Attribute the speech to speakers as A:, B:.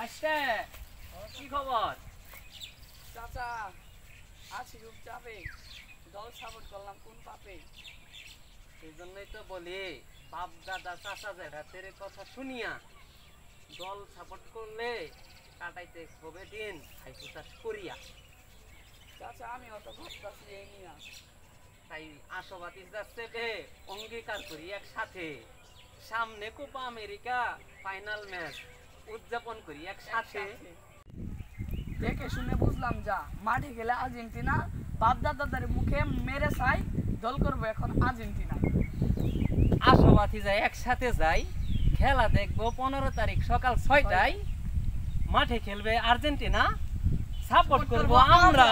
A: আসছে কি খবর
B: চাচা আছি খুব চাপে দল সাপোর্ট করলাম কোন পাপে
A: সেই জন্যই তো বলি বাপ দাদা চাচা জেঠাদের কথা শুনিয়া দল সাপোর্ট করলে কাটাইতে হবে দিন খাইতে চাষ করিয়া
B: চাচা আমি অত ভাবতাছি এই নিয়ে
A: তাই আশাবাদী যাচ্ছে বে অঙ্গীকার করি একসাথে সামনে কোপা আমেরিকা ফাইনাল ম্যাচ উদযাপন করি একসাথে
B: দেখে শুনে বুঝলাম যা মাঠে গেলে আর্জেন্টিনা বাপ দাদাদের মুখে মেরে চাই দল করবো এখন আর্জেন্টিনা
A: আশাবাদী যাই একসাথে যাই খেলা দেখবো 15 তারিখ সকাল 6টায় মাঠে খেলবে আর্জেন্টিনা সাপোর্ট করবো আমরা